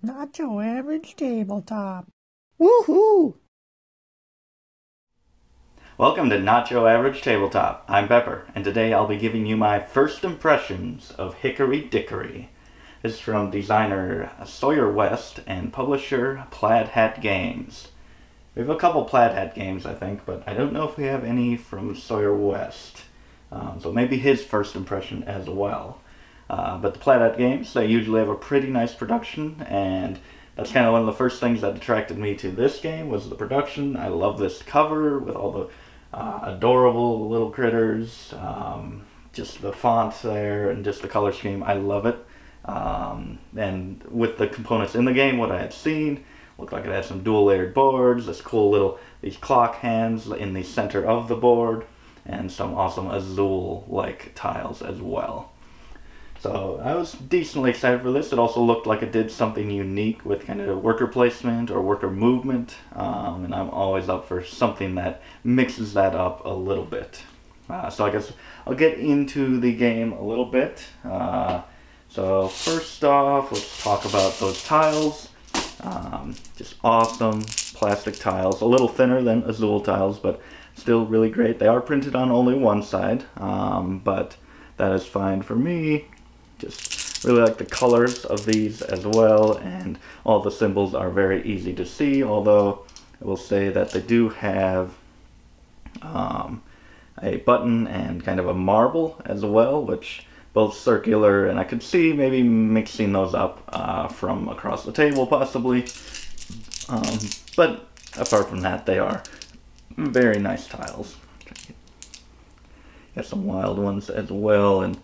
Not your average tabletop. Woohoo! Welcome to Not Your Average Tabletop. I'm Pepper, and today I'll be giving you my first impressions of Hickory Dickory. This is from designer Sawyer West and publisher Plaid Hat Games. We have a couple Plaid Hat games, I think, but I don't know if we have any from Sawyer West. So maybe his first impression as well. But the Plaid Hat Games, they usually have a pretty nice production, and that's kind of one of the first things that attracted me to this game was the production. I love this cover with all the adorable little critters, just the font there, and just the color scheme. I love it. And with the components in the game, what I had seen, looked like it had some dual layered boards, this cool little, these clock hands in the center of the board, and some awesome Azul-like tiles as well. So I was decently excited for this. It also looked like it did something unique with kind of worker placement or worker movement, and I'm always up for something that mixes that up a little bit. So I guess I'll get into the game a little bit. So first off, let's talk about those tiles. Just awesome plastic tiles, a little thinner than Azul tiles, but still really great. They are printed on only one side, but that is fine for me. Just really like the colors of these as well, and all the symbols are very easy to see, although I will say that they do have a button and kind of a marble as well, which both circular, and I could see maybe mixing those up from across the table possibly. But apart from that, they are very nice tiles. Got some wild ones as well, and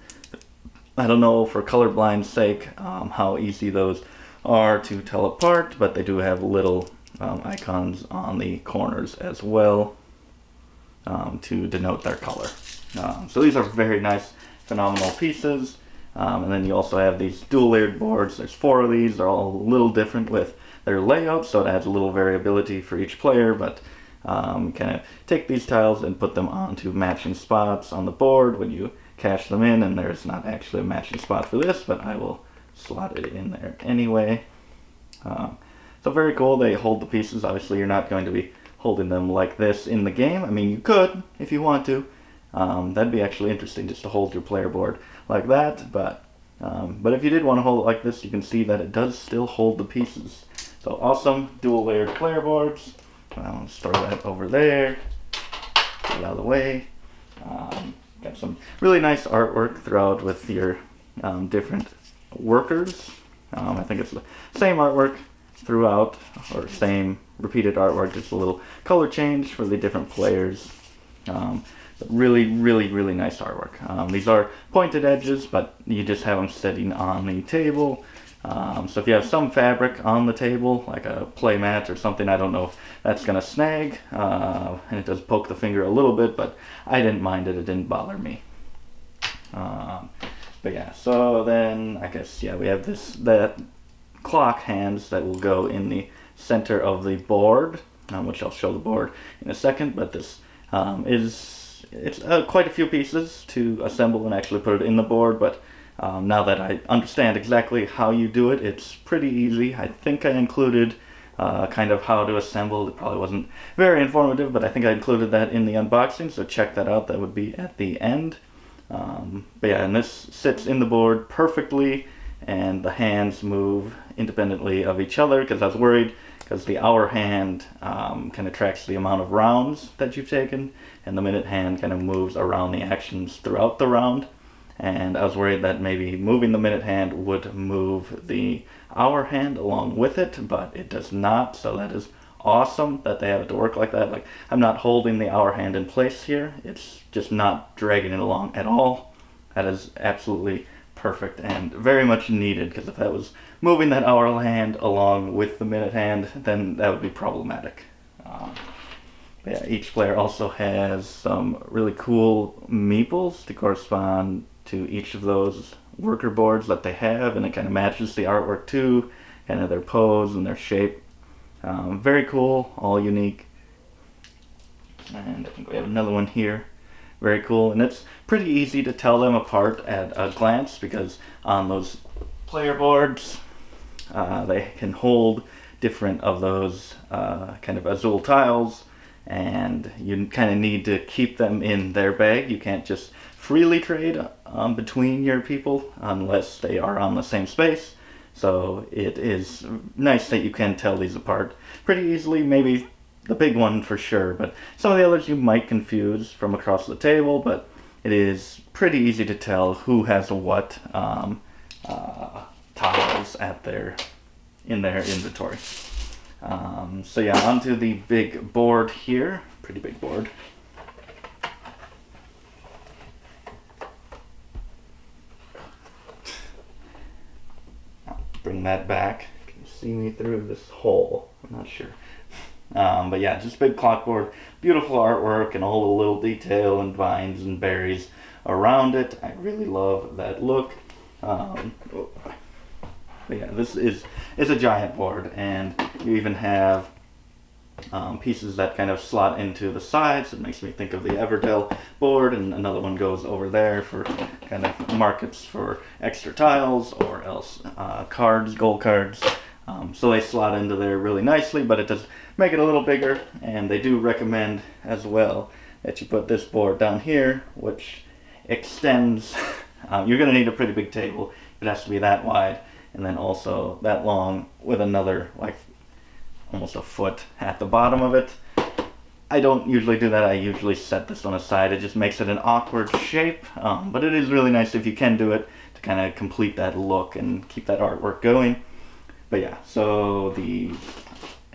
I don't know for colorblind's sake how easy those are to tell apart, but they do have little icons on the corners as well to denote their color. So these are very nice, phenomenal pieces. And then you also have these dual layered boards. There's 4 of these. They're all a little different with their layout, so it adds a little variability for each player, but kind of take these tiles and put them onto matching spots on the board when you cash them in, and there's not actually a matching spot for this, but I will slot it in there anyway. So very cool. They hold the pieces. Obviously you're not going to be holding them like this in the game. I mean, you could if you want to. That'd be actually interesting, just to hold your player board like that, but if you did want to hold it like this, you can see that it does still hold the pieces. So awesome dual layered player boards. Let's throw that over there, get it out of the way. Got some really nice artwork throughout with your different workers. I think it's the same artwork throughout, or same repeated artwork, just a little color change for the different players. But really nice artwork. These are pointed edges, but you just have them sitting on the table. So if you have some fabric on the table, like a play mat or something, I don't know if that's going to snag, and it does poke the finger a little bit, but I didn't mind it. It didn't bother me. But yeah, so then I guess, yeah, we have that clock hands that will go in the center of the board, which I'll show the board in a second, but this it's quite a few pieces to assemble and actually put it in the board, but now that I understand exactly how you do it, it's pretty easy. I think I included kind of how to assemble. It probably wasn't very informative, but I think I included that in the unboxing, so check that out. That would be at the end. But yeah, and this sits in the board perfectly, and the hands move independently of each other, because I was worried, because the hour hand kind of tracks the amount of rounds that you've taken, and the minute hand kind of moves around the actions throughout the round. And I was worried that maybe moving the minute hand would move the hour hand along with it, but it does not, so that is awesome that they have it to work like that. Like, I'm not holding the hour hand in place here, it's just not dragging it along at all. That is absolutely perfect and very much needed, because if that was moving that hour hand along with the minute hand, then that would be problematic. Yeah, each player also has some really cool meeples to correspond to each of those worker boards that they have, and it kind of matches the artwork too, kind of their pose and their shape. Very cool, all unique. And I think we have another one here. Very cool, and it's pretty easy to tell them apart at a glance, because on those player boards, They can hold different of those kind of azul tiles, and you kind of need to keep them in their bag. You can't just freely trade between your people unless they are on the same space. So it is nice that you can tell these apart pretty easily. Maybe the big one for sure, but some of the others you might confuse from across the table, but it is pretty easy to tell who has what tiles in their inventory. So yeah, onto the big board here. Pretty big board. Bring that back. Can you see me through this hole? I'm not sure. But yeah, just big clockboard, beautiful artwork, and all the little detail and vines and berries around it. I really love that look. But yeah, this is a giant board, and you even have pieces that kind of slot into the sides. It makes me think of the Everdell board, and another one goes over there for kind of markets for extra tiles, or else cards, gold cards. So they slot into there really nicely, but it does make it a little bigger, and they do recommend as well that you put this board down here, which extends. You're going to need a pretty big table. It has to be that wide, and then also that long, with another like almost a foot at the bottom of it. I don't usually do that. I usually set this one aside. It just makes it an awkward shape, but it is really nice if you can do it to kind of complete that look and keep that artwork going. But yeah, so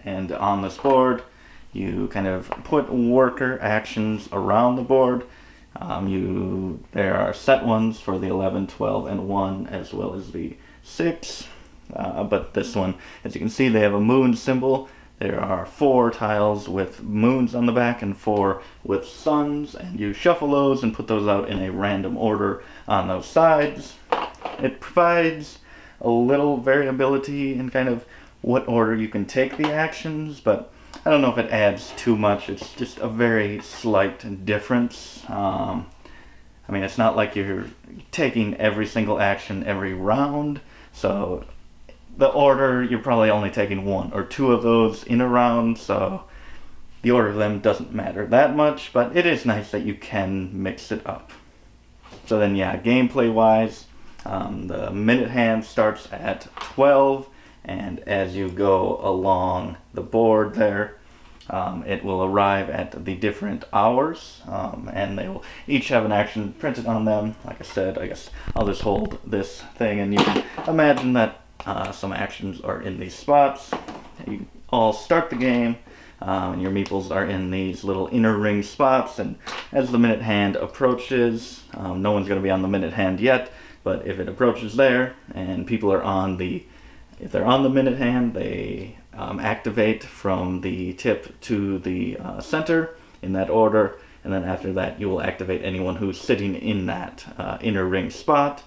and on this board, you kind of put worker actions around the board. There are set ones for the 11, 12, and 1, as well as the 6. But this one, as you can see, they have a moon symbol. There are 4 tiles with moons on the back and 4 with suns, and you shuffle those and put those out in a random order on those sides. It provides a little variability in kind of what order you can take the actions, but I don't know if it adds too much. It's just a very slight difference. I mean, it's not like you're taking every single action every round, so the order, you're probably only taking 1 or 2 of those in a round, so the order of them doesn't matter that much, but it is nice that you can mix it up. So then yeah, gameplay wise, the minute hand starts at 12, and as you go along the board there, it will arrive at the different hours, and they will each have an action printed on them. Like I said, I guess I'll just hold this thing, and you can imagine that some actions are in these spots. You all start the game, and your meeples are in these little inner ring spots, and as the minute hand approaches, no one's going to be on the minute hand yet, but if it approaches there, and people are if they're on the minute hand, they activate from the tip to the center in that order, and then after that you will activate anyone who's sitting in that inner ring spot.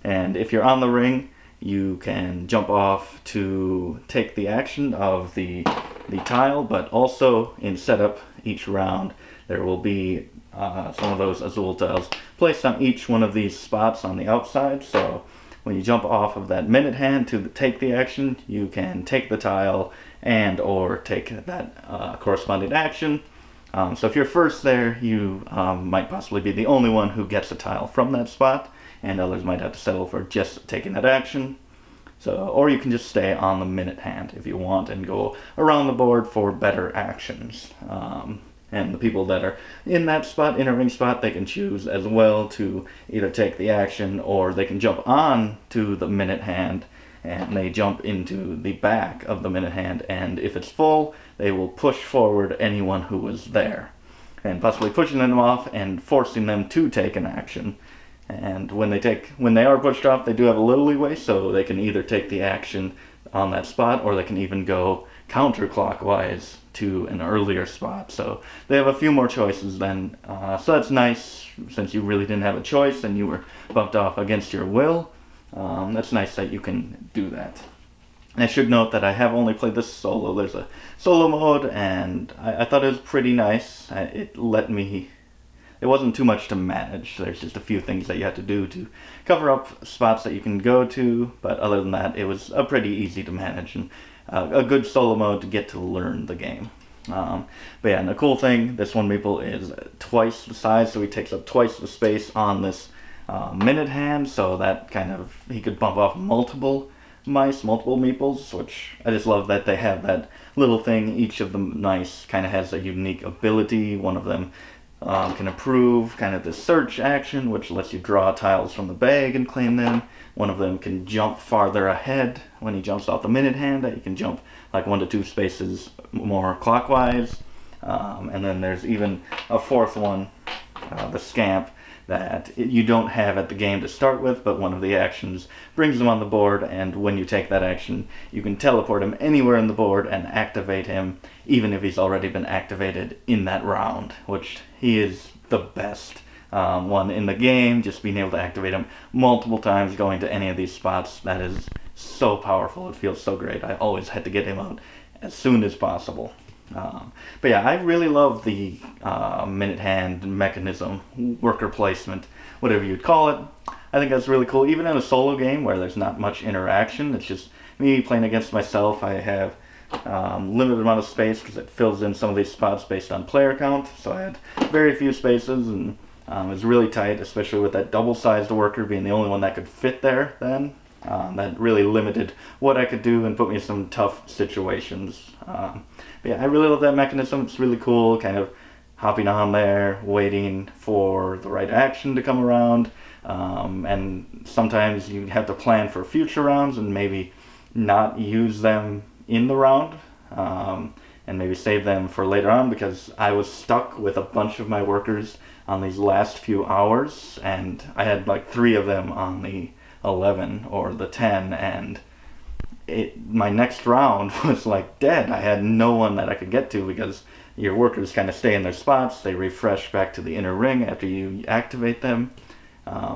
And if you're on the ring, you can jump off to take the action of the tile, but also in setup each round there will be some of those azul tiles placed on each one of these spots on the outside. So when you jump off of that minute hand to take the action, you can take the tile and or take that corresponding action. So if you're first there, you might possibly be the only one who gets a tile from that spot, and others might have to settle for just taking that action. So, or you can just stay on the minute hand if you want and go around the board for better actions. And the people that are in that spot, inner ring spot, they can choose as well to either take the action, or they can jump on to the minute hand and they jump into the back of the minute hand, and if it's full, they will push forward anyone who was there, and possibly pushing them off and forcing them to take an action. And when they are pushed off, they do have a little leeway, so they can either take the action on that spot, or they can even go counterclockwise to an earlier spot. So they have a few more choices then. So that's nice, since you really didn't have a choice and you were bumped off against your will. That's nice that you can do that. And I should note that I have only played this solo. There's a solo mode, and I thought it was pretty nice. It let me it wasn't too much to manage. There's just a few things that you have to do to cover up spots that you can go to, but other than that, it was pretty easy to manage, and a good solo mode to get to learn the game. But yeah, and the cool thing, this one meeple is twice the size, so he takes up twice the space on this minute hand, so that kind of, he could bump off multiple meeples, which I just love that they have that little thing. Each of the mice kind of has a unique ability. One of them can approve kind of the search action, which lets you draw tiles from the bag and claim them. One of them can jump farther ahead when he jumps off the minute hand. He can jump like 1 to 2 spaces more clockwise. And then there's even a fourth one, the scamp, that you don't have at the game to start with, but one of the actions brings him on the board, and when you take that action, you can teleport him anywhere in the board and activate him, even if he's already been activated in that round, which he is the best one in the game. Just being able to activate him multiple times, going to any of these spots, that is so powerful. It feels so great. I always had to get him out as soon as possible. But yeah, I really love the minute hand mechanism, worker placement, whatever you'd call it. I think that's really cool. Even in a solo game where there's not much interaction, it's just me playing against myself. I have limited amount of space because it fills in some of these spots based on player count. So I had very few spaces, and it was really tight, especially with that double-sized worker being the only one that could fit there then. That really limited what I could do and put me in some tough situations. But yeah, I really love that mechanism. It's really cool, kind of hopping on there, waiting for the right action to come around. And sometimes you have to plan for future rounds and maybe not use them in the round, and maybe save them for later on, because I was stuck with a bunch of my workers on these last few hours, and I had like 3 of them on the 11 or the 10, and my next round was like dead. I had no one that I could get to, because your workers kind of stay in their spots. They refresh back to the inner ring after you activate them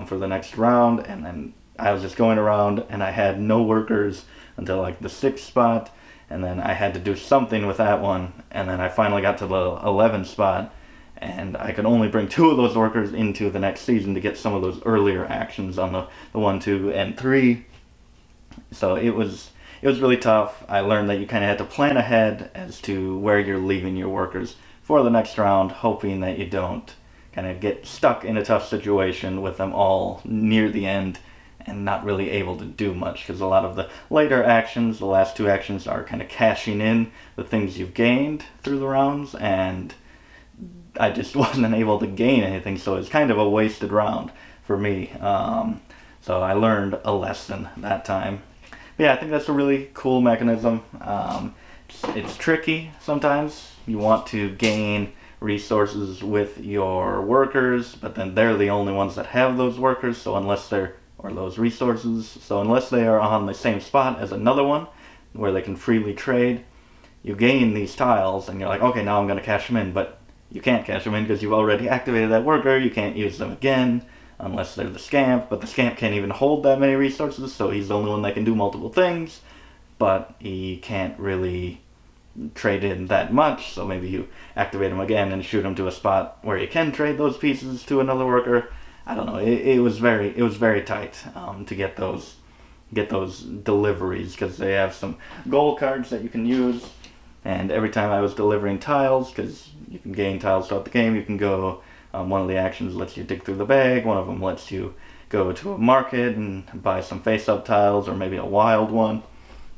for the next round, and then I was just going around and I had no workers until like the 6th spot, and then I had to do something with that one, and then I finally got to the 11th spot, and I could only bring 2 of those workers into the next season to get some of those earlier actions on the 1, 2, and 3. So it was really tough. I learned that you kind of had to plan ahead as to where you're leaving your workers for the next round, hoping that you don't kind of get stuck in a tough situation with them all near the end and not really able to do much, because a lot of the later actions, the last 2 actions, are kind of cashing in the things you've gained through the rounds, and I just wasn't able to gain anything, so it's kind of a wasted round for me. So I learned a lesson that time. But yeah, I think that's a really cool mechanism. It's tricky sometimes. You want to gain resources with your workers, but then they're the only ones that have those workers, so unless they're, or those resources, so unless they are on the same spot as another one where they can freely trade, you gain these tiles, and you're like, okay, now I'm going to cash them in, but you can't cash them in because you've already activated that worker. You can't use them again unless they're the scamp, but the scamp can't even hold that many resources, so he's the only one that can do multiple things, but he can't really trade in that much, so maybe you activate him again and shoot him to a spot where you can trade those pieces to another worker. I don't know, it was very tight to get those deliveries, because they have some gold cards that you can use, and every time I was delivering tiles, because you can gain tiles throughout the game, you can go, one of the actions lets you dig through the bag, one of them lets you go to a market and buy some face-up tiles, or maybe a wild one.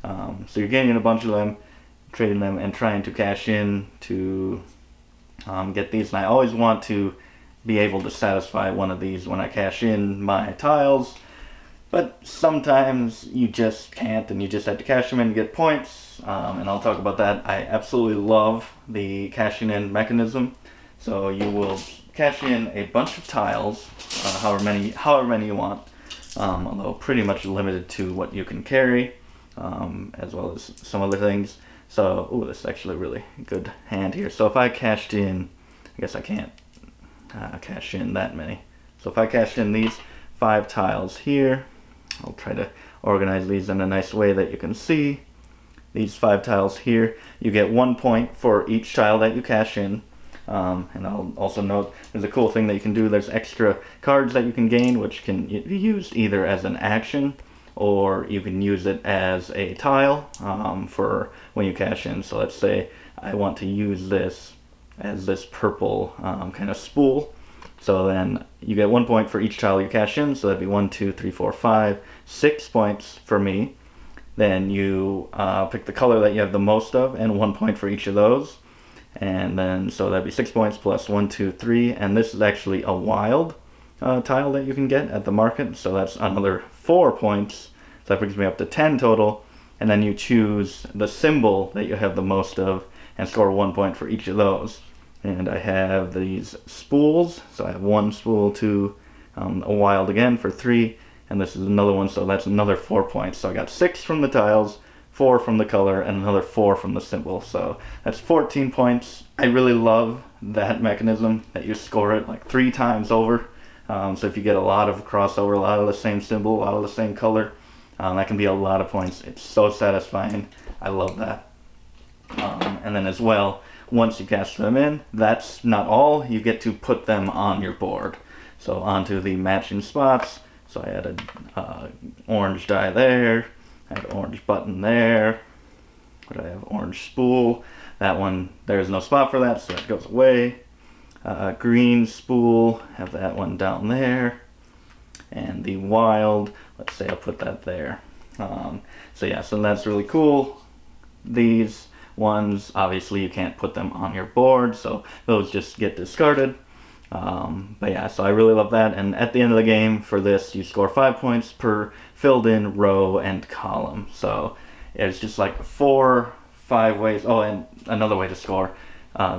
So you're gaining a bunch of them, trading them, and trying to cash in to get these, and I always want to be able to satisfy one of these when I cash in my tiles, but sometimes you just can't, and you just have to cash them in to get points, and I'll talk about that. I absolutely love the cashing in mechanism. So you will cash in a bunch of tiles, however many you want, although pretty much limited to what you can carry, as well as some other things. So, ooh, this is actually a really good hand here. So if I cashed in, I guess I can't cash in that many. So if I cashed in these 5 tiles here, I'll try to organize these in a nice way that you can see. These 5 tiles here, you get 1 point for each tile that you cash in. And I'll also note there's a cool thing that you can do. There's extra cards that you can gain, which can be used either as an action or you can use it as a tile for when you cash in. So let's say I want to use this as this purple kind of spool. So then you get 1 point for each tile you cash in. So that'd be 1, 2, 3, 4, 5, 6 points for me. Then you pick the color that you have the most of and 1 point for each of those. And then, so that'd be 6 points plus 1, 2, 3. And this is actually a wild tile that you can get at the market. So that's another 4 points. So that brings me up to 10 total. And then you choose the symbol that you have the most of and score 1 point for each of those. And I have these spools. So I have one spool to a wild again for 3. And this is another one, so that's another 4 points. So I got 6 from the tiles, 4 from the color, and another 4 from the symbol. So that's 14 points. I really love that mechanism that you score it like 3 times over. So if you get a lot of crossover, a lot of the same symbol, a lot of the same color, that can be a lot of points. It's so satisfying. I love that. And then as well, once you cast them in, that's not all. You get to put them on your board. So onto the matching spots. So I had a orange die there, I had an orange button there, but I have orange spool. That one, there's no spot for that, so that goes away. Green spool, have that one down there. And the wild, let's say I'll put that there. So yeah, so that's really cool. These ones, obviously you can't put them on your board, so those just get discarded. But yeah, so I really love that, and at the end of the game for this you score 5 points per filled in row and column. So it's just like 4, 5 ways. Oh, and another way to score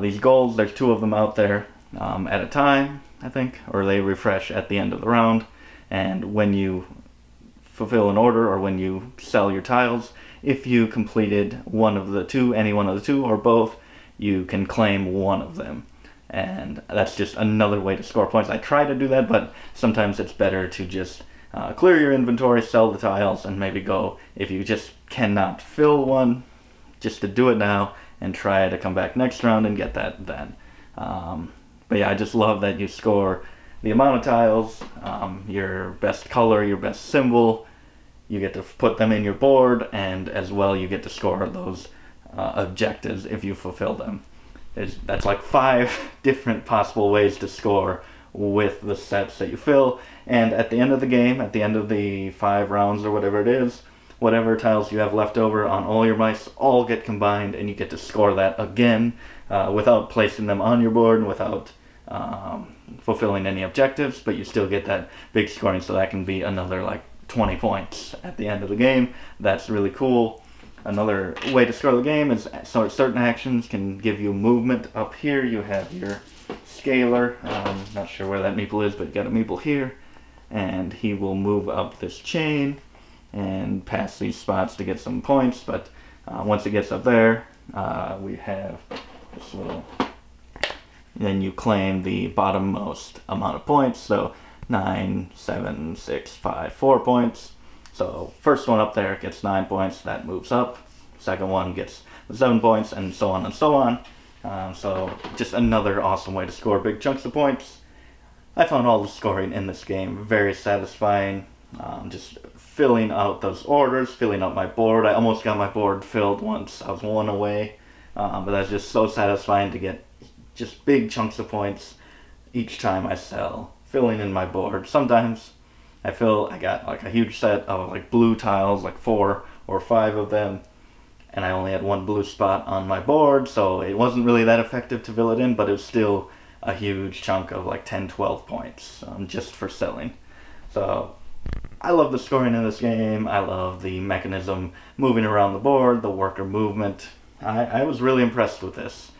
these goals, there's 2 of them out there at a time, I think, or they refresh at the end of the round. And when you fulfill an order or when you sell your tiles, if you completed one of the 2, any one of the 2 or both, you can claim one of them. And that's just another way to score points. I try to do that, but sometimes it's better to just clear your inventory, sell the tiles, and maybe go, if you just cannot fill one, just to do it now and try to come back next round and get that then. But yeah, I just love that you score the amount of tiles, your best color, your best symbol. You get to put them in your board, and as well you get to score those objectives if you fulfill them. That's like 5 different possible ways to score with the sets that you fill. And at the end of the game, at the end of the 5 rounds or whatever it is, whatever tiles you have left over on all your mice all get combined, and you get to score that again without placing them on your board and without fulfilling any objectives, but you still get that big scoring, so that can be another like 20 points at the end of the game. That's really cool. Another way to score the game is certain actions can give you movement. Up here you have your scaler. Not sure where that meeple is, but you got a meeple here, and he will move up this chain and pass these spots to get some points. But once it gets up there, we have this little, then you claim the bottommost amount of points. So 9, 7, 6, 5, 4 points. So first one up there gets 9 points, that moves up. Second one gets 7 points, and so on and so on. So just another awesome way to score big chunks of points. I found all the scoring in this game very satisfying. Just filling out those orders, filling out my board. I almost got my board filled once. I was 1 away. But that's just so satisfying to get just big chunks of points each time I sell. Filling in my board. Sometimes I got like a huge set of like blue tiles, like 4 or 5 of them, and I only had 1 blue spot on my board, so it wasn't really that effective to fill it in, but it was still a huge chunk of like 10, 12 points just for selling. So I love the scoring in this game. I love the mechanism moving around the board, the worker movement. I was really impressed with this.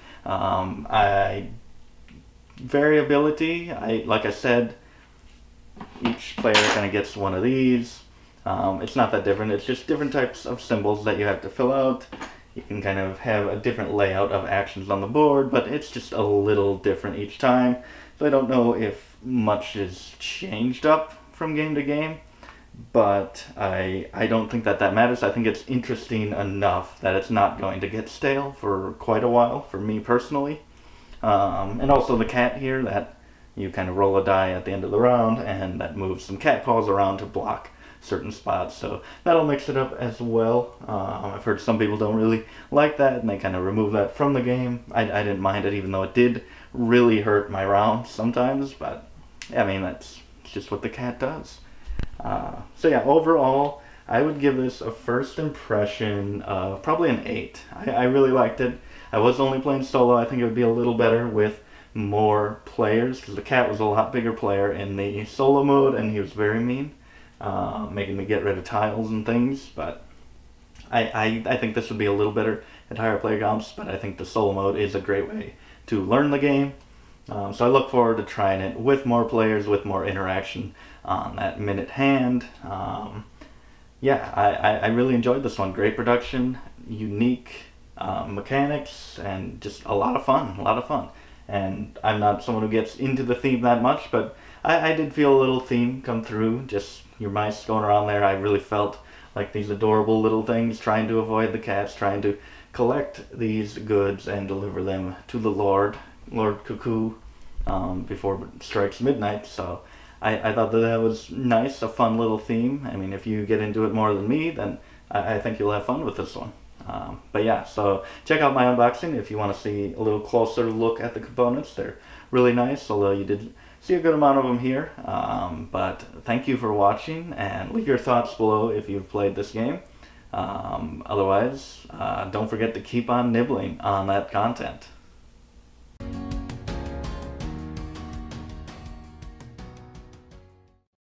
Variability, like I said, each player kind of gets one of these. It's not that different. It's just different types of symbols that you have to fill out. You can kind of have a different layout of actions on the board, but it's just a little different each time. So I don't know if much is changed up from game to game, but I don't think that matters. I think it's interesting enough that it's not going to get stale for quite a while, for me personally. And also the cat here, that you kind of roll a die at the end of the round, and that moves some cat paws around to block certain spots. So that'll mix it up as well. I've heard some people don't really like that, and they kind of remove that from the game. I didn't mind it, even though it did really hurt my round sometimes. But I mean, that's just what the cat does. So yeah, overall, I would give this a first impression of probably an 8. I really liked it. I was only playing solo. I think it would be a little better with more players, because the cat was a lot bigger player in the solo mode, and he was very mean, making me get rid of tiles and things. But I think this would be a little better at higher player counts, but I think the solo mode is a great way to learn the game. So I look forward to trying it with more players, with more interaction on that minute hand. Yeah, I really enjoyed this one. Great production, unique mechanics, and just a lot of fun, And I'm not someone who gets into the theme that much, but I did feel a little theme come through. Just your mice going around there. I really felt like these adorable little things trying to avoid the cats, trying to collect these goods and deliver them to the Lord Cuckoo, before it strikes midnight. So I thought that was nice, a fun little theme. I mean, if you get into it more than me, then I think you'll have fun with this one. But yeah, so check out my unboxing if you want to see a little closer look at the components. They're really nice, although you did see a good amount of them here. But thank you for watching, and leave your thoughts below if you've played this game. Otherwise, don't forget to keep on nibbling on that content.